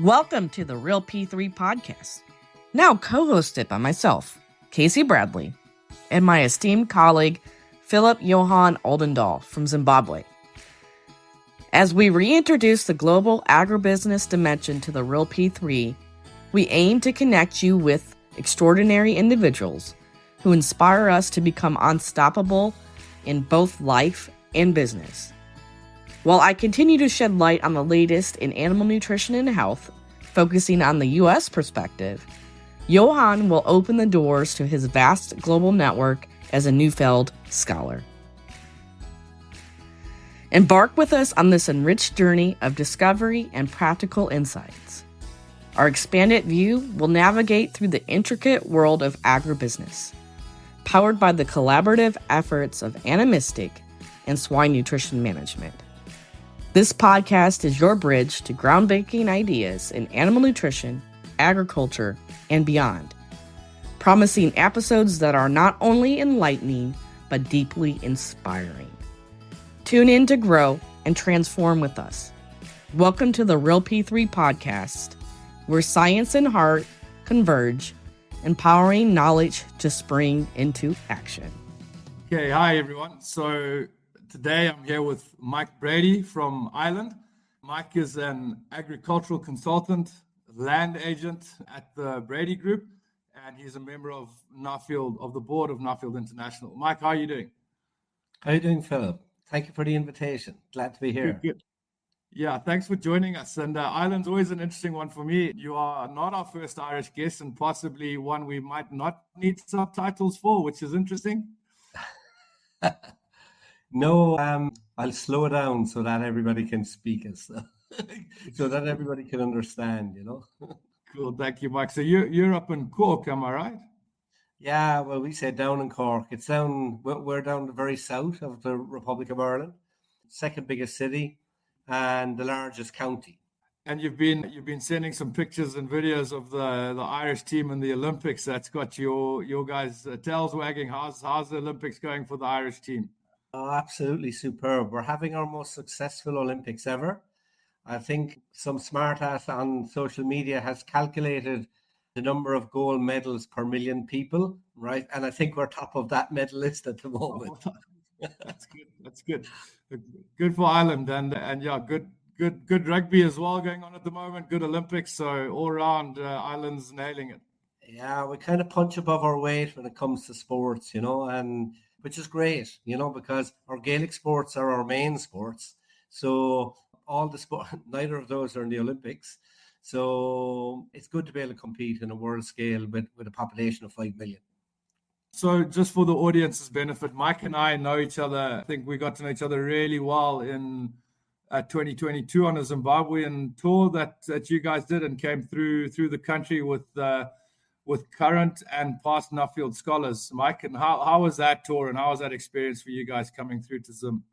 Welcome to the RealP3 Podcast, now co-hosted by myself, Casey Bradley, and my esteemed colleague, Philip Johan Oldendahl from Zimbabwe. As we reintroduce the global agribusiness dimension to the RealP3, we aim to connect you with extraordinary individuals who inspire us to become unstoppable in both life and business. While I continue to shed light on the latest in animal nutrition and health, focusing on the U.S. perspective, Johan will open the doors to his vast global network as a Neufeld scholar. Embark with us on this enriched journey of discovery and practical insights. Our expanded view will navigate through the intricate world of agribusiness, powered by the collaborative efforts of Animistic and Swine Nutrition Management. This podcast is your bridge to groundbreaking ideas in animal nutrition, agriculture, and beyond, promising episodes that are not only enlightening, but deeply inspiring. Tune in to grow and transform with us. Welcome to the RealP3 Podcast, where science and heart converge, empowering knowledge to spring into action. Okay, hi everyone. So today I'm here with Mike Brady from Ireland. Mike is an agricultural consultant, land agent at the Brady Group, and he's a member of the board of Nuffield International. Mike, how are you doing? How are you doing, Philip? Thank you for the invitation. Glad to be here. Good. Yeah, thanks for joining us. And Ireland's always an interesting one for me. You are not our first Irish guest and possibly one we might not need subtitles for, which is interesting. No, I'll slow down so that everybody can speak us, so that everybody can understand, Cool, thank you, Mike. So you're up in Cork, am I right? Yeah, well, we say down in Cork. We're down the very south of the Republic of Ireland, second biggest city, and the largest county. And you've been sending some pictures and videos of the Irish team in the Olympics. That's got your guys' tails wagging. How's the Olympics going for the Irish team? Oh, absolutely superb. We're having our most successful Olympics ever. I think some smart ass on social media has calculated the number of gold medals per million people, right? And I think we're top of that medal list at the moment. That's good. That's good. Good for Ireland and yeah, good rugby as well going on at the moment. Good Olympics. So all around, Ireland's nailing it. Yeah, we kind of punch above our weight when it comes to sports, and which is great, because our Gaelic sports are our main sports. So all the sport, neither of those are in the Olympics. So it's good to be able to compete in a world scale with a population of 5 million. So just for the audience's benefit, Mike and I know each other. I think we got to know each other really well in 2022 on a Zimbabwean tour that you guys did and came through the country with current and past Nuffield scholars. Mike, and how was that tour and how was that experience for you guys coming through to Zim?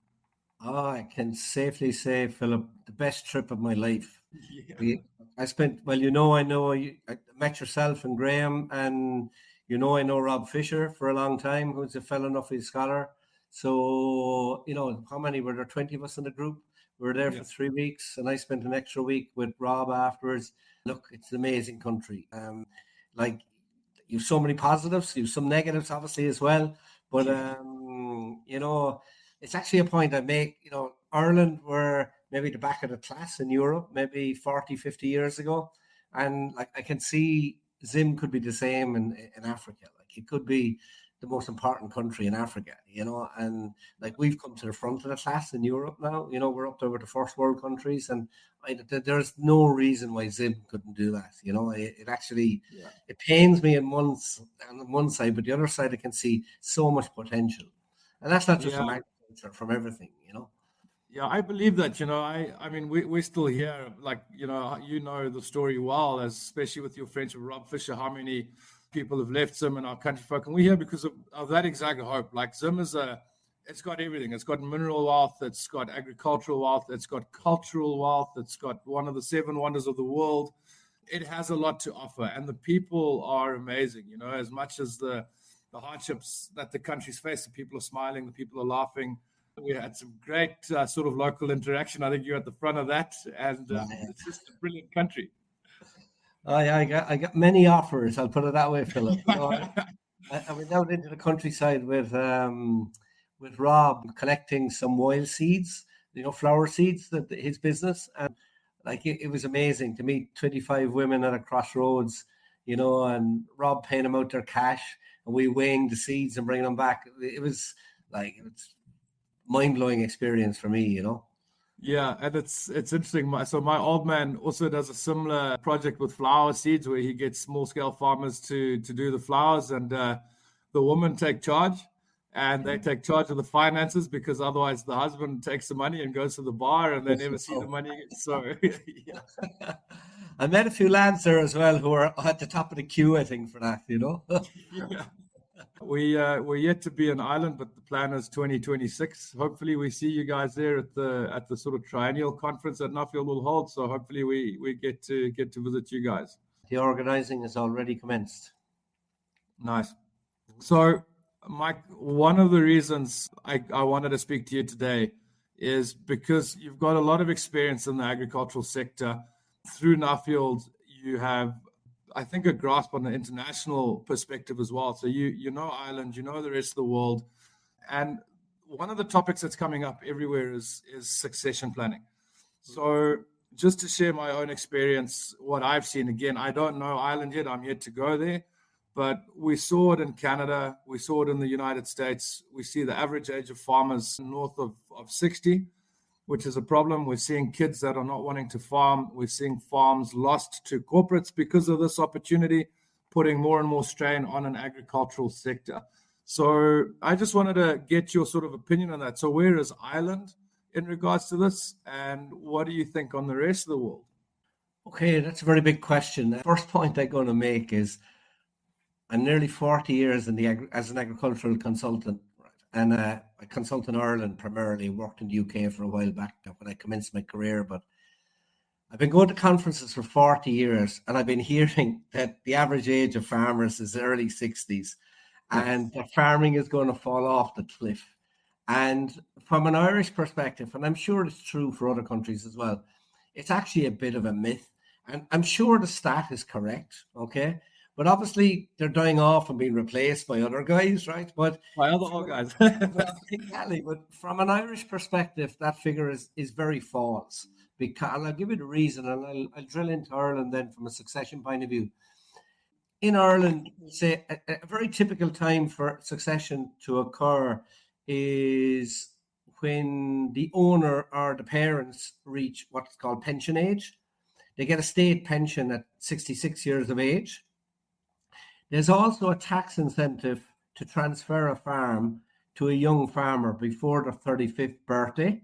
Oh, I can safely say, Philip, the best trip of my life. Yeah. I met yourself and Graham, and I know Rob Fisher for a long time, who's a fellow Nuffield scholar. So, how many were there? 20 of us in the group. We were there for 3 weeks, and I spent an extra week with Rob afterwards. Look, it's an amazing country. You have so many positives, you have some negatives, obviously, as well. But, it's actually a point I make. Ireland were maybe the back of the class in Europe, maybe 40, 50 years ago. And I can see Zim could be the same in Africa. It could be the most important country in Africa, and we've come to the front of the class in Europe now. We're up there with the first world countries, and there's no reason why Zim couldn't do that. It actually it pains me on one side, but the other side I can see so much potential, and that's not just from agriculture, from everything. Yeah, I believe that. I mean, we're still here. The story well, especially with your friends with Rob Fisher. How many people have left Zim and our country folk, and we're here because of that exact hope. Zim it's got everything. It's got mineral wealth, it's got agricultural wealth, it's got cultural wealth, it's got one of the 7 wonders of the world. It has a lot to offer, and the people are amazing. As much as the hardships that the country's faced, the people are smiling, the people are laughing. We had some great sort of local interaction. I think you're at the front of that, and it's just a brilliant country. I got many offers. I'll put it that way, Philip. I went out into the countryside with Rob collecting some wild seeds, flower seeds, that his business, and like it was amazing to meet 25 women at a crossroads, and Rob paying them out their cash, and we weighing the seeds and bringing them back. It's mind blowing experience for me. Yeah, and it's interesting. So my old man also does a similar project with flower seeds, where he gets small scale farmers to do the flowers, and the women take charge, and they take charge of the finances, because otherwise the husband takes the money and goes to the bar, and they never see the money. So yeah. I met a few lads there as well who are at the top of the queue, I think, for that. Yeah. We're yet to be an island, but the plan is 2026. Hopefully, we see you guys there at the sort of triennial conference that Nuffield will hold. So hopefully, we get to visit you guys. The organizing has already commenced. Nice. So, Mike, one of the reasons I wanted to speak to you today is because you've got a lot of experience in the agricultural sector. Through Nuffield, you have, I think, a grasp on the international perspective as well. So you know Ireland, you know the rest of the world. And one of the topics that's coming up everywhere is succession planning. So just to share my own experience, what I've seen, again, I don't know Ireland yet, I'm yet to go there, but we saw it in Canada, we saw it in the United States. We see the average age of farmers north of 60, which is a problem. We're seeing kids that are not wanting to farm. We're seeing farms lost to corporates because of this opportunity, putting more and more strain on an agricultural sector. So I just wanted to get your sort of opinion on that. So where is Ireland in regards to this? And what do you think on the rest of the world? Okay, that's a very big question. The first point I'm going to make is I'm nearly 40 years as an agricultural consultant. And I consult in Ireland primarily, worked in the UK for a while back when I commenced my career. But I've been going to conferences for 40 years, and I've been hearing that the average age of farmers is early 60s, and that farming is going to fall off the cliff. And from an Irish perspective, and I'm sure it's true for other countries as well, it's actually a bit of a myth. And I'm sure the stat is correct, okay? But obviously, they're dying off and being replaced by other guys, right? But by other guys. Exactly. But from an Irish perspective, that figure is very false. Because, and I'll give you the reason, and I'll drill into Ireland then from a succession point of view. In Ireland, say a very typical time for succession to occur is when the owner or the parents reach what's called pension age. They get a state pension at 66 years of age. There's also a tax incentive to transfer a farm to a young farmer before their 35th birthday.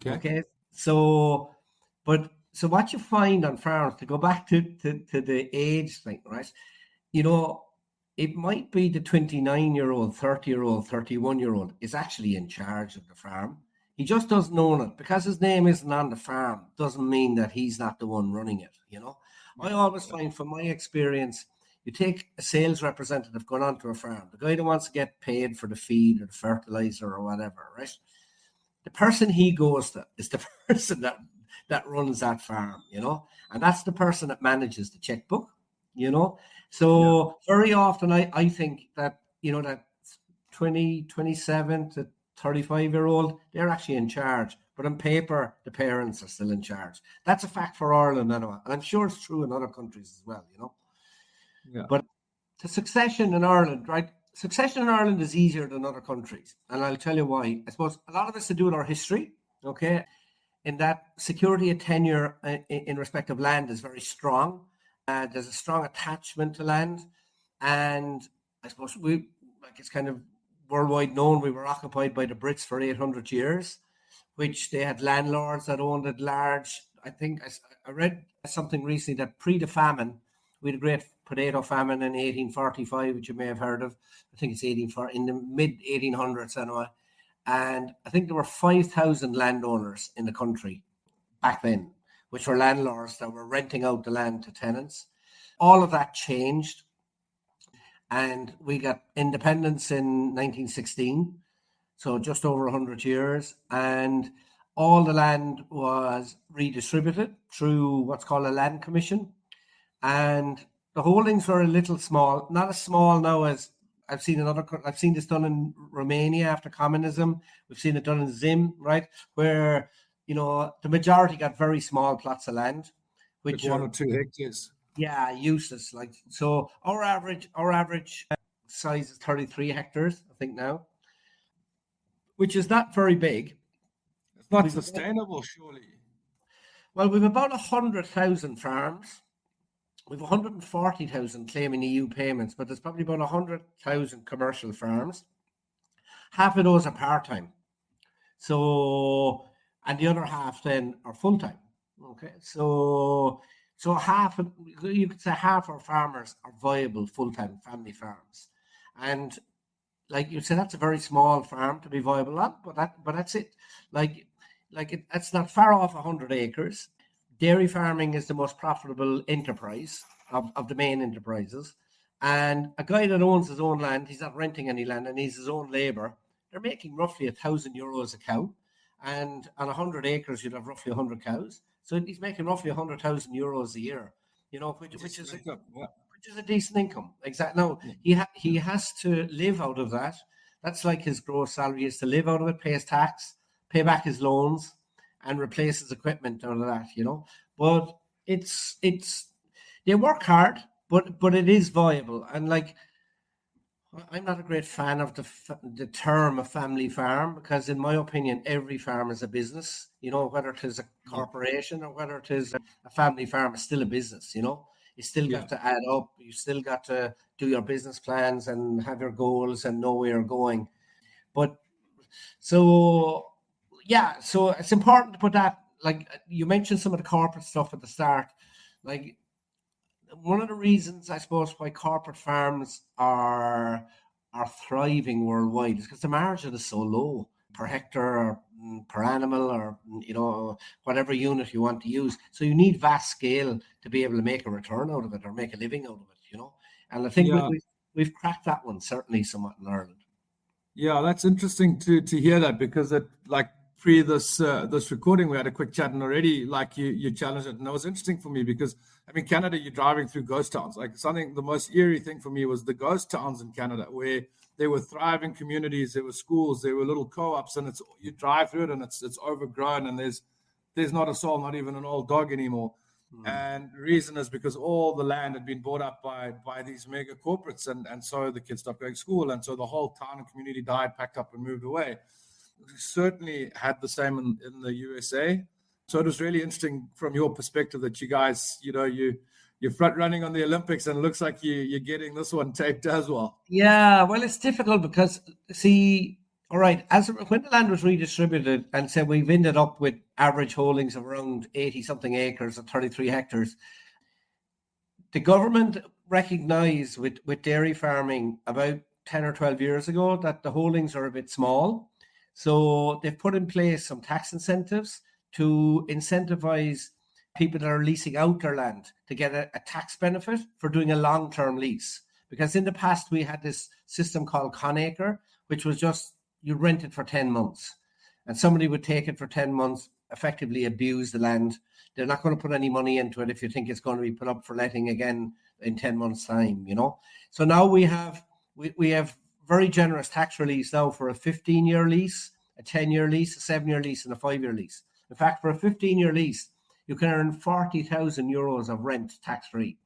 Okay. So what you find on farms, to go back to the age thing, right? It might be the 29-year-old, 30-year-old, 31-year-old is actually in charge of the farm. He just doesn't own it. Because his name isn't on the farm doesn't mean that he's not the one running it, I always find, from my experience, you take a sales representative going onto a farm, the guy that wants to get paid for the feed or the fertilizer or whatever, right? The person he goes to is the person that runs that farm, and that's the person that manages the checkbook, So very often I think that, that 27 to 35-year-old, they're actually in charge. But on paper, the parents are still in charge. That's a fact for Ireland anyway. And I'm sure it's true in other countries as well, Yeah. But the succession in Ireland, right? Succession in Ireland is easier than other countries. And I'll tell you why. I suppose a lot of it's to do with our history, okay? In that security of tenure in respect of land is very strong. There's a strong attachment to land. And I suppose it's kind of worldwide known, we were occupied by the Brits for 800 years, which they had landlords that owned it large. I think I read something recently that pre the famine, we had a great potato famine in 1845, which you may have heard of. I think it's in the mid 1800s anyway. And I think there were 5,000 landowners in the country back then, which were landlords that were renting out the land to tenants. All of that changed. And we got independence in 1916, so just over 100 years. And all the land was redistributed through what's called a land commission. and the holdings were a little small, not as small now as I've seen I've seen this done in Romania after communism. We've seen it done in Zim, right? Where, the majority got very small plots of land, which Like are 1 or 2 hectares. useless. Like, so our average size is 33 hectares, I think now, which is not very big. It's not sustainable, surely. Well, we've about 100,000 farms. We've 140,000 claiming EU payments, but there's probably about 100,000 commercial farms. Half of those are part-time. So, and the other half then are full-time. Okay. So you could say half our farmers are viable full-time family farms. And like you said, that's a very small farm to be viable on, but that's it. That's not far off 100 acres. Dairy farming is the most profitable enterprise of the main enterprises. And a guy that owns his own land, he's not renting any land, and he's his own labour, they're making roughly €1,000 a cow. And on 100 acres, you'd have roughly 100 cows. So he's making roughly €100,000 a year, which is a decent income. Exactly. Now, he has to live out of that. That's like his gross salary is to live out of it, pay his tax, pay back his loans, and replace his equipment out of that, But they work hard, but it is viable. And like, I'm not a great fan of the term a family farm, because in my opinion, every farm is a business, whether it is a corporation or whether it is a family farm, it's still a business, You still got to add up. You still got to do your business plans and have your goals and know where you're going. But so it's important to put that, like you mentioned some of the corporate stuff at the start. Like, one of the reasons, I suppose, why corporate farms are thriving worldwide is because the margin is so low per hectare or per animal, or whatever unit you want to use. So you need vast scale to be able to make a return out of it or make a living out of it. And I think we've cracked that one certainly somewhat in Ireland. Yeah, that's interesting to hear that, because it, like, pre this recording, we had a quick chat, and already, like, you challenged it, and it was interesting for me because, I mean, Canada, you're driving through ghost towns. Like, the most eerie thing for me was the ghost towns in Canada, where there were thriving communities, there were schools, there were little co-ops, and you drive through it and it's overgrown, and there's not a soul, not even an old dog anymore. And the reason is because all the land had been bought up by these mega corporates, and so the kids stopped going to school, and so the whole town and community died, packed up, and moved away. We certainly had the same in the USA. So it was really interesting from your perspective that you guys, you're front running on the Olympics, and it looks like you're getting this one taped as well. Yeah, well, it's difficult because, see, all right, when the land was redistributed, and say we've ended up with average holdings of around 80-something acres or 33 hectares, the government recognised with dairy farming about 10 or 12 years ago that the holdings are a bit small. So they've put in place some tax incentives to incentivize people that are leasing out their land to get a tax benefit for doing a long-term lease. Because in the past, we had this system called Conacre, which was just you rent it for 10 months. And somebody would take it for 10 months, effectively abuse the land. They're not going to put any money into it if you think it's going to be put up for letting again in 10 months' time, So now we have very generous tax relief now for a 15-year lease, a 10-year lease, a 7-year lease, and a 5-year lease. In fact, for a 15-year lease, you can earn €40,000 of rent tax-free.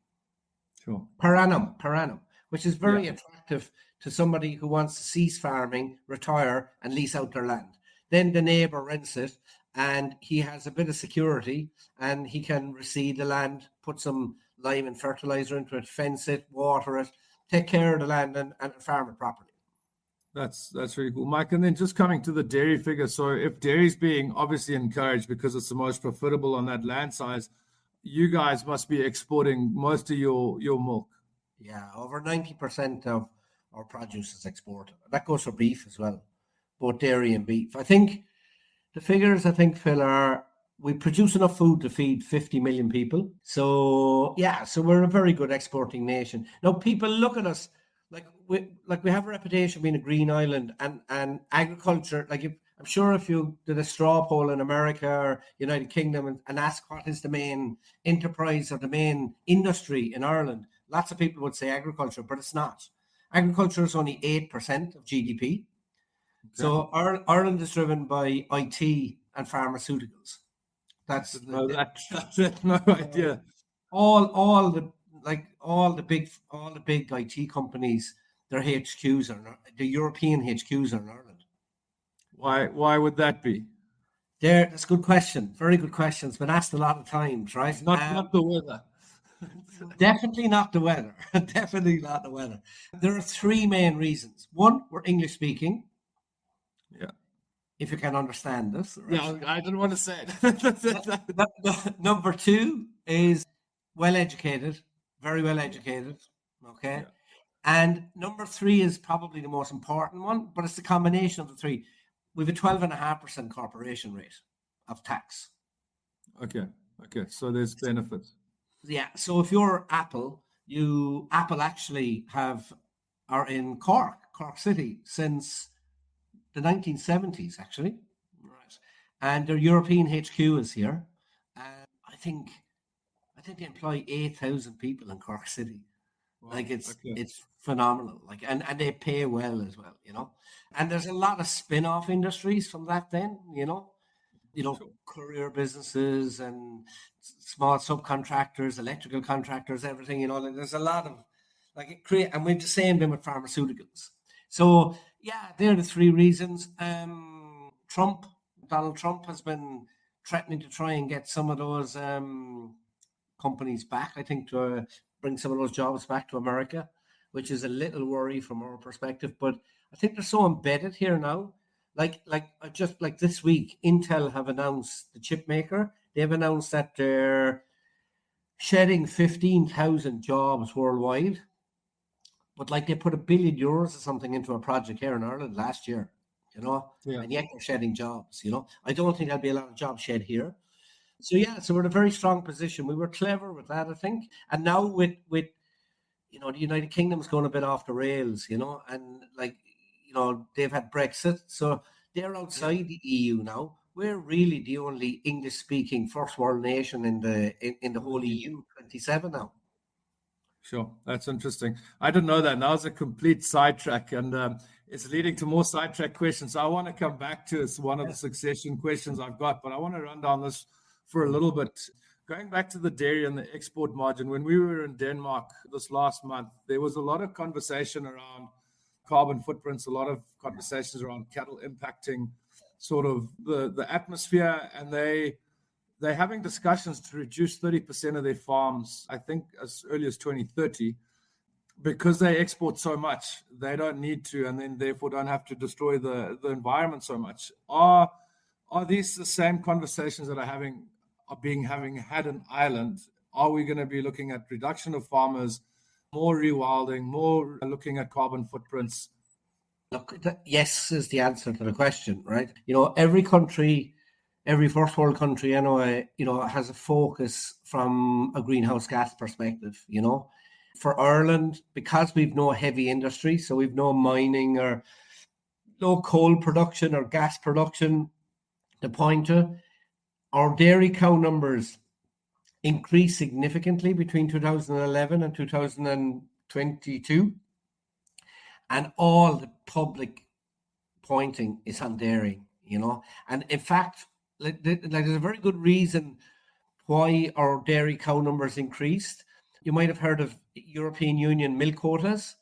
Sure. Per annum, which is very attractive to somebody who wants to cease farming, retire, and lease out their land. Then the neighbour rents it, and he has a bit of security, and he can reseed the land, put some lime and fertilizer into it, fence it, water it, take care of the land, and farm it properly. That's really cool, Mike. And then just coming to the dairy figure. So if dairy is being obviously encouraged because it's the most profitable on that land size, you guys must be exporting most of your milk. Yeah, over 90% of our produce is exported. That goes for beef as well, both dairy and beef. I think the figures, Phil, are we produce enough food to feed 50 million people. So we're a very good exporting nation. Now, people look at us like we have a reputation being a green island, and agriculture, like if I'm sure if you did a straw poll in America or United Kingdom and ask what is the main enterprise or the main industry in Ireland, lots of people would say agriculture, but it's not. Agriculture is only 8% of GDP. Okay. So Ireland is driven by IT and pharmaceuticals. That's no idea. All the big IT companies, their HQs are the European HQs are in Ireland. Why would that be? That's a good question. Very good question. It's been asked a lot of times, right? Not the weather. Definitely not the weather. Definitely not the weather. There are three main reasons. One, we're English speaking. Yeah. If you can understand this. Right? Yeah, I didn't want to say it. Number two is well educated, very well educated. Okay. Yeah. And number three is probably the most important one, but it's the combination of the three. We have a 12.5% corporation rate of tax. Okay. So there's benefits. Yeah. So if you're Apple, Apple actually are in Cork City since the 1970s, actually. Right. And their European HQ is here. And I think they employ 8,000 people in Cork City. Wow. It's phenomenal. And they pay well as well, And there's a lot of spin-off industries from that then, sure. Courier businesses and small subcontractors, electrical contractors, everything, there's a lot of and we've the same thing with pharmaceuticals. So yeah, they're the three reasons. Donald Trump has been threatening to try and get some of those companies back, I think, to bring some of those jobs back to America, which is a little worry from our perspective. But I think they're so embedded here now. Just like this week, Intel have announced, the chip maker, they've announced that they're shedding 15,000 jobs worldwide. But they put €1 billion or something into a project here in Ireland last year, yeah. And yet they're shedding jobs, I don't think there'll be a lot of jobs shed here. So we're in a very strong position. We were clever with that, I think. And now with the United Kingdom's going a bit off the rails, and they've had Brexit, so they're outside the EU now. We're really the only English-speaking first world nation in the whole EU 27 now. Sure, that's interesting. I didn't know that. Now it's a complete sidetrack, and it's leading to more sidetrack questions. So I want to come back to it's one of the succession questions I've got, but I want to run down this for a little bit. Going back to the dairy and the export margin, when we were in Denmark this last month, there was a lot of conversation around carbon footprints, a lot of conversations around cattle impacting sort of the atmosphere, and they're having discussions to reduce 30% of their farms, I think as early as 2030, because they export so much. They don't need to, and then therefore don't have to destroy the environment so much. Are these the same conversations that are being had in Ireland? Are we going to be looking at reduction of farmers, more rewilding, more looking at carbon footprints? Look, yes is the answer to the question, right? Every country, every first world country anyway, has a focus from a greenhouse gas perspective, For Ireland, because we've no heavy industry, so we've no mining or no coal production or gas production, the pointer, our dairy cow numbers increased significantly between 2011 and 2022. And all the public pointing is on dairy, And in fact, there's a very good reason why our dairy cow numbers increased. You might have heard of European Union milk quotas.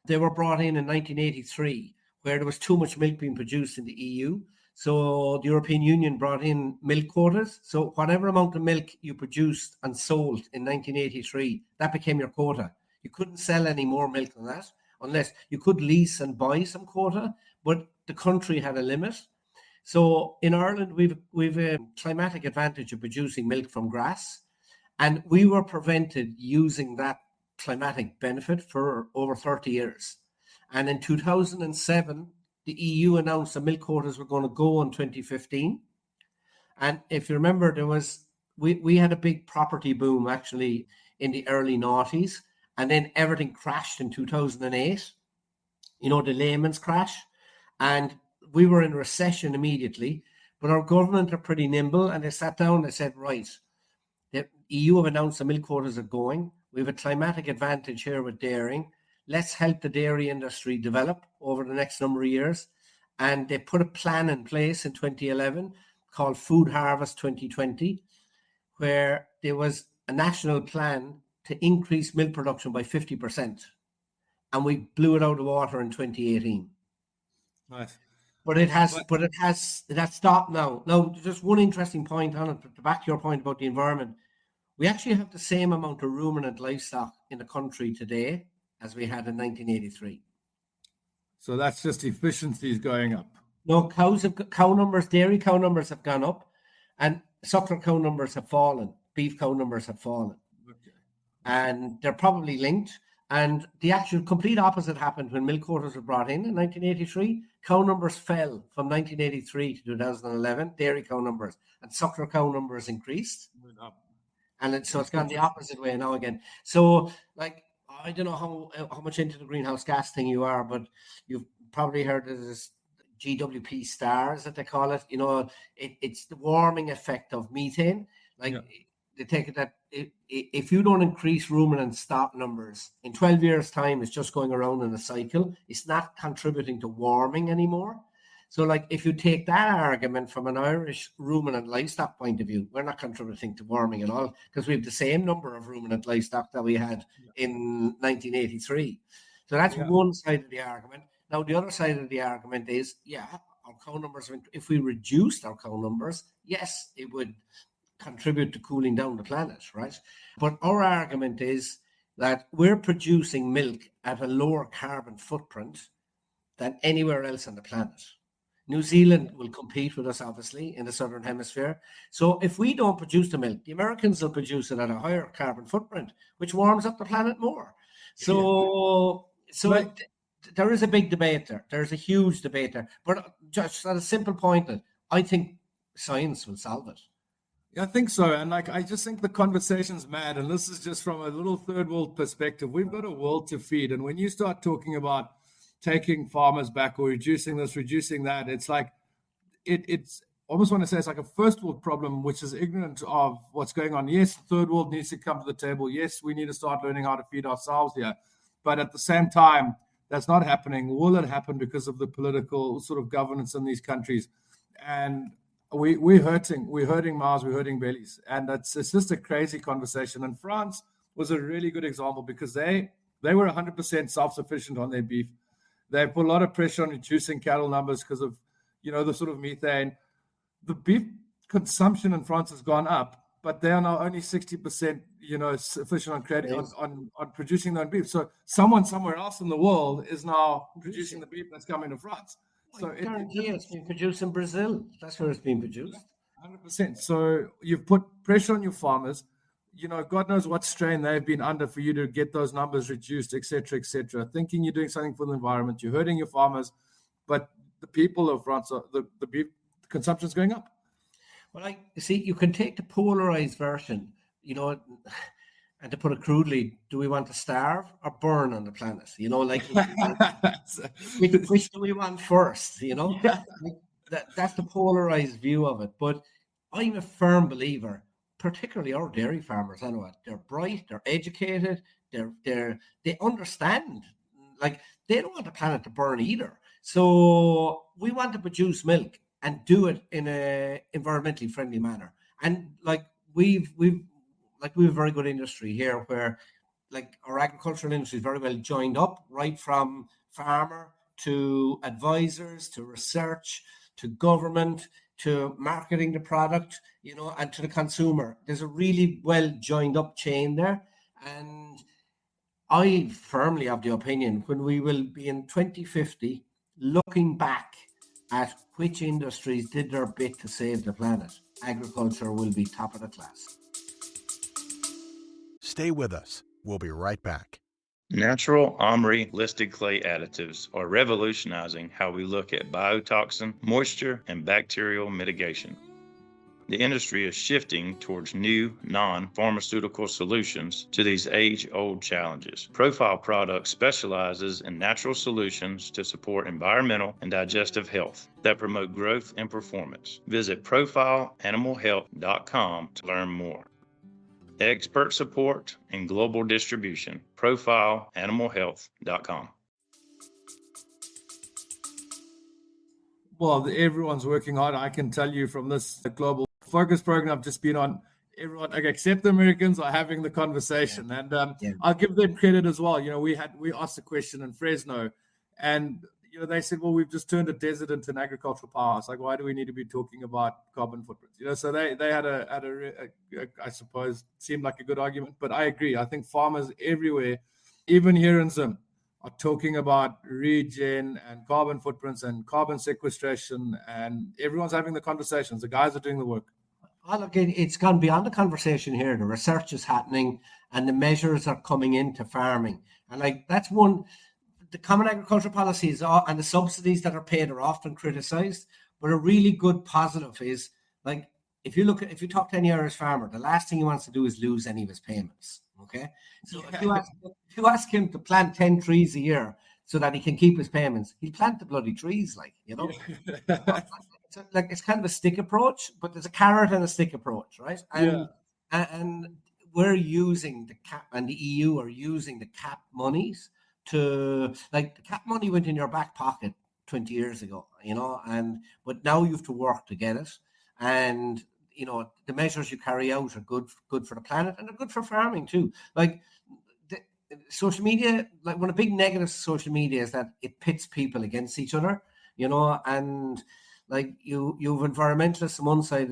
They were brought in 1983, where there was too much milk being produced in the EU. So the European Union brought in milk quotas. So whatever amount of milk you produced and sold in 1983, that became your quota. You couldn't sell any more milk than that, unless you could lease and buy some quota, but the country had a limit. So in Ireland, we've a climatic advantage of producing milk from grass, and we were prevented using that climatic benefit for over 30 years. And in 2007, the EU announced the milk quotas were going to go in 2015. And if you remember, we had a big property boom actually in the early noughties, and then everything crashed in 2008. The Lehman's crash, and we were in recession immediately, but our government are pretty nimble, and they sat down and they said, right, the EU have announced the milk quotas are going. We have a climatic advantage here with dairying. Let's help the dairy industry develop over the next number of years. And they put a plan in place in 2011 called Food Harvest 2020, where there was a national plan to increase milk production by 50%. And we blew it out of the water in 2018. Nice. But it has stopped now. Now, just one interesting point on it, to back your point about the environment. We actually have the same amount of ruminant livestock in the country today as we had in 1983. So that's just efficiencies going up. No, cow numbers, dairy cow numbers have gone up, and suckler cow numbers have fallen. Beef cow numbers have fallen. Okay. And they're probably linked. And the actual complete opposite happened when milk quotas were brought in 1983. Cow numbers fell from 1983 to 2011, dairy cow numbers, and suckler cow numbers increased. And so it's gone the opposite way now again. So, like, I don't know how much into the greenhouse gas thing you are, but you've probably heard of this GWP stars that they call it. You know, it's the warming effect of methane. Like, they take it that if you don't increase ruminant stock numbers, in 12 years' time, it's just going around in a cycle. It's not contributing to warming anymore. So, like, if you take that argument from an Irish ruminant livestock point of view, we're not contributing to warming at all, because we have the same number of ruminant livestock that we had in 1983. So that's one side of the argument. Now, the other side of the argument is, our cow numbers, if we reduced our cow numbers, yes, it would contribute to cooling down the planet, right? But our argument is that we're producing milk at a lower carbon footprint than anywhere else on the planet. New Zealand will compete with us, obviously, in the Southern Hemisphere. So if we don't produce the milk, the Americans will produce it at a higher carbon footprint, which warms up the planet more. There is a big debate there. There's a huge debate there. But just at a simple point, I think science will solve it. Yeah, I think so. And like, I just think the conversation's mad. And this is just from a little third world perspective. We've got a world to feed. And when you start talking about taking farmers back or reducing this, reducing that, it's like, it's almost want to say it's like a first world problem, which is ignorant of what's going on. Yes, third world needs to come to the table. Yes, we need to start learning how to feed ourselves here. But at the same time, that's not happening. Will it happen because of the political sort of governance in these countries? And we're hurting mouths, we're hurting bellies. And it's just a crazy conversation. And France was a really good example because they were 100% self-sufficient on their beef. They put a lot of pressure on reducing cattle numbers because of, the sort of methane. The beef consumption in France has gone up, but they are now only 60%, sufficient on creating on producing their own beef. So someone somewhere else in the world is now producing the beef that's coming to France. So it's being produced in Brazil. That's where it's being produced. 100%. So you've put pressure on your farmers. God knows what strain they've been under for you to get those numbers reduced, et cetera, thinking you're doing something for the environment. You're hurting your farmers, but the people of France, the beef consumption is going up. Well, you can take the polarized version, and to put it crudely, do we want to starve or burn on the planet? Which do we want first? That's the polarized view of it. But I'm a firm believer, particularly our dairy farmers. I know they're bright, they're educated, they understand. Like, they don't want the planet to burn either. So we want to produce milk and do it in a environmentally friendly manner. And we've a very good industry here where our agricultural industry is very well joined up, right from farmer to advisors to research to government to marketing the product, and to the consumer. There's a really well joined up chain there. And I firmly have the opinion when we will be in 2050 looking back at which industries did their bit to save the planet, agriculture will be top of the class. Stay with us. We'll be right back. Natural OMRI listed clay additives are revolutionizing how we look at biotoxin, moisture, and bacterial mitigation. The industry is shifting towards new, non-pharmaceutical solutions to these age-old challenges. Profile Products specializes in natural solutions to support environmental and digestive health that promote growth and performance. Visit profileanimalhealth.com to learn more. Expert support and global distribution. profileanimalhealth.com. Well, everyone's working hard. I can tell you from this global focus program I've just been on, everyone, except the Americans, are having the conversation. And I'll give them credit as well. We asked a question in Fresno, and they said, well, we've just turned a desert into an agricultural powerhouse. Like, why do we need to be talking about carbon footprints? So they had I suppose, seemed like a good argument. But I agree. I think farmers everywhere, even here in Zim, are talking about regen and carbon footprints and carbon sequestration, and everyone's having the conversations. The guys are doing the work. Look, it's gone beyond the conversation here. The research is happening and the measures are coming into farming. And that's one, the common agricultural policies and the subsidies that are paid are often criticized, but a really good positive is, if you talk to any Irish farmer, the last thing he wants to do is lose any of his payments. Okay. So if you ask him to plant 10 trees a year so that he can keep his payments, he'll plant the bloody trees, It's kind of a stick approach, but there's a carrot and a stick approach, right? And we're using the cap, and the EU are using the cap monies to, the cap money went in your back pocket 20 years ago, but now you have to work to get it. And the measures you carry out are good for the planet, and they're good for farming too. Social media, one of the big negatives of social media is that it pits people against each other, and you have environmentalists on one side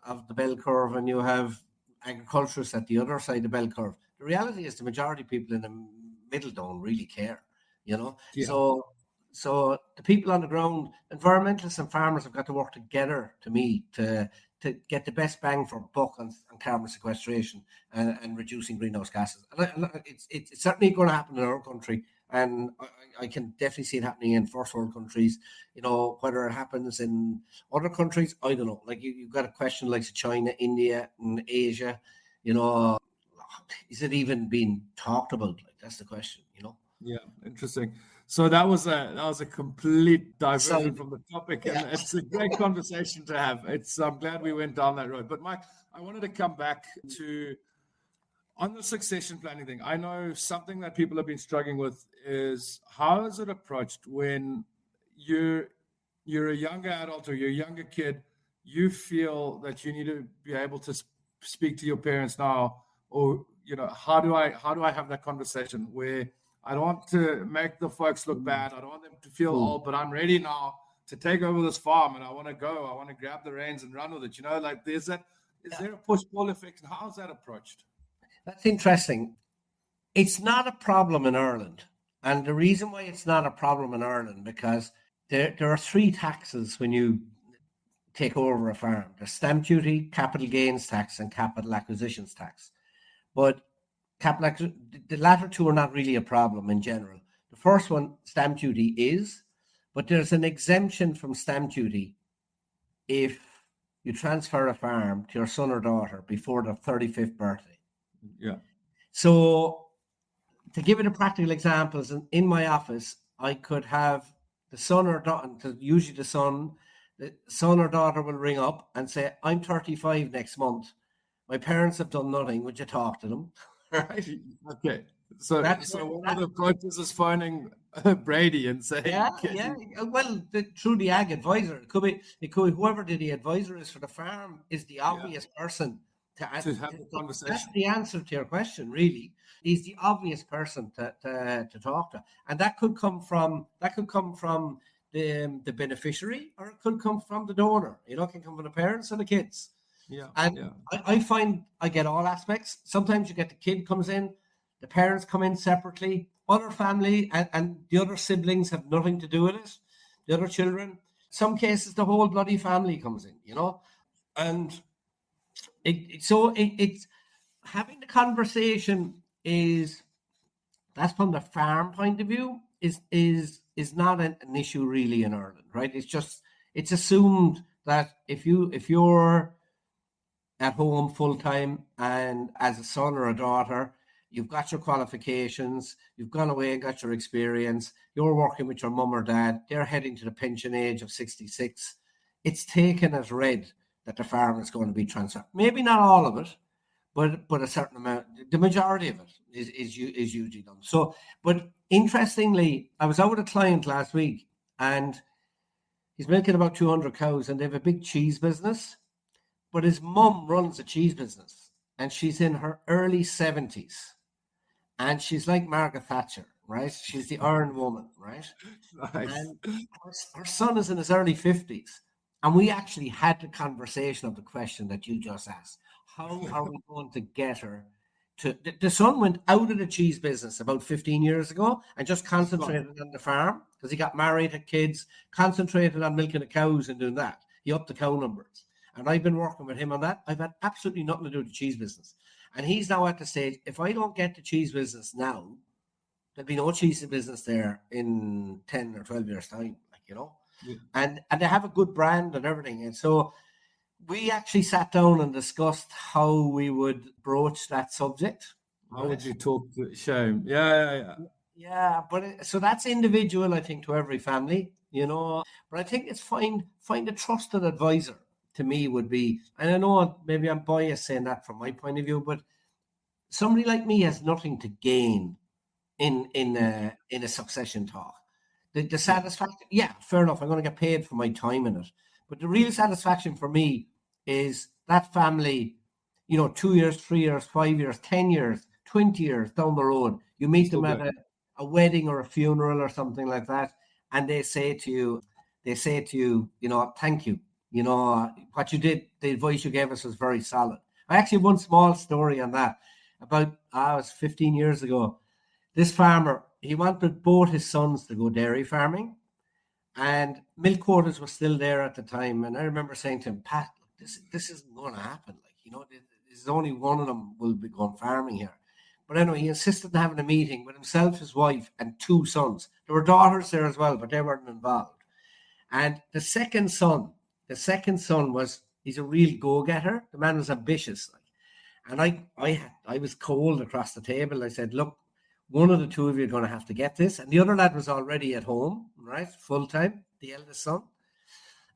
of the bell curve, and you have agriculturists at the other side of the bell curve. The reality is the majority of people in the middle don't really care, So the people on the ground, environmentalists and farmers, have got to work together, to me, to get the best bang for buck on carbon sequestration and reducing greenhouse gases. And it's certainly going to happen in our country, and I can definitely see it happening in first world countries. Whether it happens in other countries, I don't know. You've got a question like China, India, and Asia. Is it even being talked about? That's the question. Yeah, interesting. So that was a complete diversion from the topic, and it's a great conversation to have. I'm glad we went down that road. But Mike, I wanted to come back to on the succession planning thing. I know something that people have been struggling with is, how is it approached when you're a younger adult or you're a younger kid? You feel that you need to be able to speak to your parents now, or how do I have that conversation where I don't want to make the folks look bad. I don't want them to feel old, but I'm ready now to take over this farm, and I want to go. I want to grab the reins and run with it. Is there a push-pull effect, and how is that approached? That's interesting. It's not a problem in Ireland, and the reason why it's not a problem in Ireland, because there are three taxes when you take over a farm: there's stamp duty, capital gains tax, and capital acquisitions tax. But the latter two are not really a problem in general. The first one, stamp duty, is, but there's an exemption from stamp duty if you transfer a farm to your son or daughter before their 35th birthday. Yeah. So to give it a practical example, in my office, I could have the son or daughter, usually the son or daughter will ring up and say, I'm 35 next month. My parents have done nothing. Would you talk to them? Right. Okay. So one of the approaches is phoning Brady and saying, Well, through the ag advisor, it could be whoever the advisor is for the farm is the obvious person to have the conversation. That's the answer to your question, really. He's the obvious person to talk to, and that could come from the beneficiary, or it could come from the donor. It can come from the parents and the kids. I find I get all aspects. Sometimes you get the kid comes in, the parents come in separately, other family and the other siblings have nothing to do with it, the other children. Some cases the whole bloody family comes in, and it's having the conversation that's from the farm point of view is not an issue really in Ireland, right? It's assumed that if you're at home full time, and as a son or a daughter, you've got your qualifications, you've gone away and got your experience, you're working with your mum or dad, they're heading to the pension age of 66. It's taken as read that the farm is going to be transferred. Maybe not all of it, but a certain amount, the majority of it is usually done. So, but interestingly, I was out with a client last week, and he's milking about 200 cows, and they have a big cheese business, but his mum runs a cheese business, and she's in her early 70s, and she's like Margaret Thatcher, right? She's the Iron Woman, right? Nice. And her son is in his early 50s. And we actually had the conversation of the question that you just asked. How are we going to get her to... The son went out of the cheese business about 15 years ago and just concentrated on the farm because he got married, had kids, concentrated on milking the cows and doing that. He upped the cow numbers. And I've been working with him on that. I've had absolutely nothing to do with the cheese business. And he's now at the stage, if I don't get the cheese business now, there'll be no cheese business there in 10 or 12 years' time, like, you know. Yeah. And they have a good brand and everything. And so we actually sat down and discussed how we would broach that subject. How would you talk to shame? Yeah. Yeah, but so that's individual, I think, to every family, you know. But I think it's find a trusted advisor. To me, would be, and I know maybe I'm biased saying that from my point of view, but somebody like me has nothing to gain in a succession talk. The satisfaction, yeah, fair enough. I'm going to get paid for my time in it. But the real satisfaction for me is that family, you know, 2 years, 3 years, 5 years, 10 years, 20 years down the road. You meet them at a wedding or a funeral or something like that. And they say to you, you know, thank you. You know, what you did, the advice you gave us was very solid. I actually have one small story on that. About, it was 15 years ago. This farmer, he wanted both his sons to go dairy farming, and milk quotas were still there at the time. And I remember saying to him, Pat, this isn't going to happen. Like, you know, there's only one of them will be going farming here. But anyway, he insisted on having a meeting with himself, his wife, and 2 sons. There were daughters there as well, but they weren't involved. And the second son he's a real go-getter. The man was ambitious. And I was cold across the table. I said, look, one of the 2 of you are going to have to get this. And the other lad was already at home, right? Full-time, the eldest son.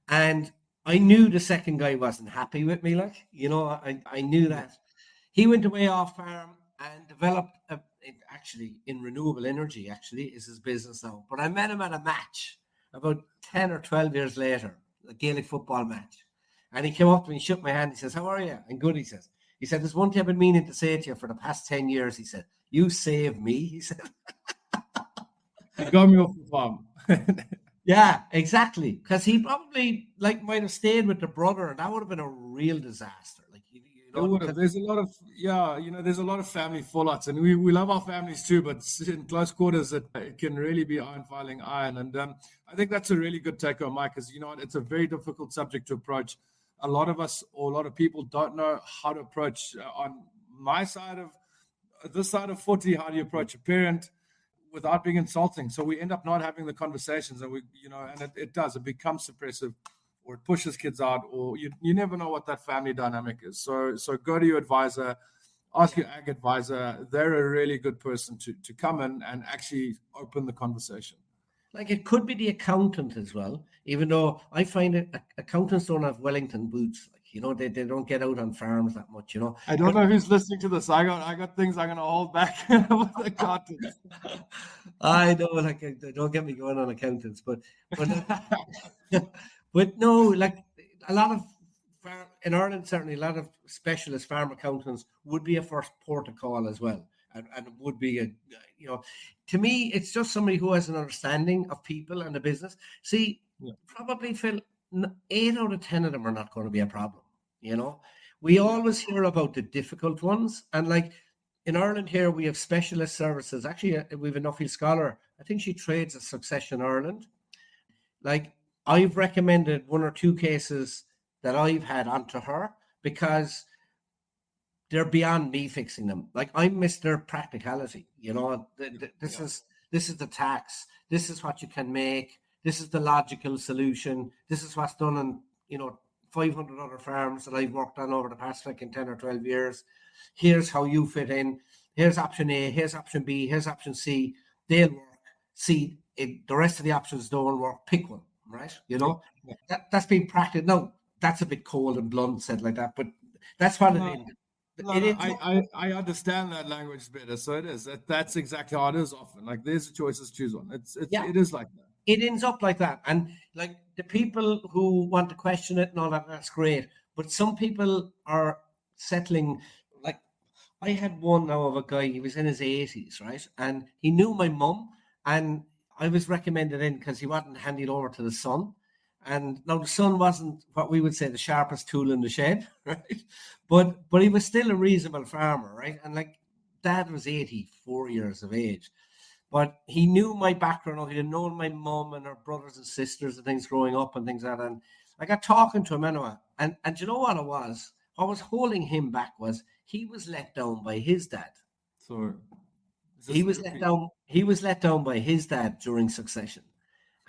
And I knew the second guy wasn't happy with me. Like, you know, I knew that. He went away off farm and developed, actually, in renewable energy, actually, is his business now. But I met him at a match about 10 or 12 years later, a Gaelic football match. And he came up to me, shook my hand. He says, how are you? And good, he says. He said, there's one thing I've been meaning to say to you for the past 10 years. He said, you saved me, he said. You got me off the farm. Yeah, exactly. Because he probably might have stayed with the brother, and that would have been a real disaster. Like, you know, there's a lot of, there's a lot of family fallouts, and we love our families too, but in close quarters, it can really be iron filing iron. And I think that's a really good take on Mike, because, you know, it's a very difficult subject to approach. A lot of us, or a lot of people, don't know how to approach. On my side of this side of 40, how do you approach a parent without being insulting? So we end up not having the conversations, and it becomes suppressive, or it pushes kids out, or you never know what that family dynamic is. So go to your advisor, ask your ag advisor. They're a really good person to come in and actually open the conversation. Like, it could be the accountant as well, even though I find it accountants don't have Wellington boots. Like, you know, they don't get out on farms that much, you know. I don't know who's listening to this. I got things I'm going to hold back with accountants. I know, like, don't get me going on accountants, but but no, like, a lot of in Ireland, certainly a lot of specialist farm accountants would be a first port of call as well. And it would be to me, it's just somebody who has an understanding of people and the business. See, probably, Phil, 8 out of 10 of them are not going to be a problem. You know, we always hear about the difficult ones. And like in Ireland here, we have specialist services. Actually, we have a Nuffield scholar. I think she trades at Succession Ireland. Like, I've recommended 1 or 2 cases that I've had onto her because they're beyond me fixing them. Like, I'm Mr. Practicality, you know. This is the tax. This is what you can make. This is the logical solution. This is what's done in, 500 other farms that I've worked on over the past fucking 10 or 12 years. Here's how you fit in. Here's option A, here's option B, here's option C. They'll work. See, if the rest of the options don't work, pick one, right? You know, that's being practiced. No, that's a bit cold and blunt said like that, but that's what it is. I understand that language better, so it is. That's exactly how it is often. Like, there's a choice, choose one. It is like that. It ends up like that, and like the people who want to question it and all that, that's great. But some people are settling. Like, I had one now of a guy. He was in his 80s, right, and he knew my mum, and I was recommended in because he wasn't handed over to the son. And now the son wasn't what we would say the sharpest tool in the shed, right? But he was still a reasonable farmer, right? And like, dad was 84 years of age, but he knew my background. He had known my mum and her brothers and sisters and things growing up and things like that. And I got talking to him anyway. And you know what it was? What was holding him back was he was let down by his dad. So he was let down. He was let down by his dad during succession.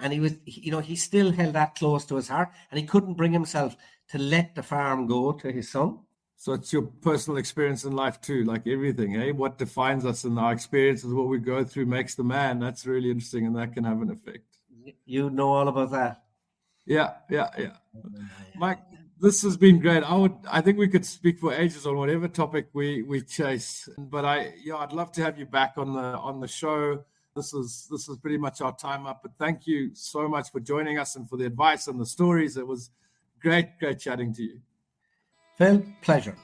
And he still held that close to his heart, and he couldn't bring himself to let the farm go to his son. So it's your personal experience in life too, like everything, eh? What defines us in our experiences, what we go through makes the man. That's really interesting, and that can have an effect. You know all about that. Yeah. Mike, this has been great. I think we could speak for ages on whatever topic we chase, but I'd love to have you back on the show. This is pretty much our time up, but thank you so much for joining us and for the advice and the stories. It was great chatting to you. Phil, pleasure.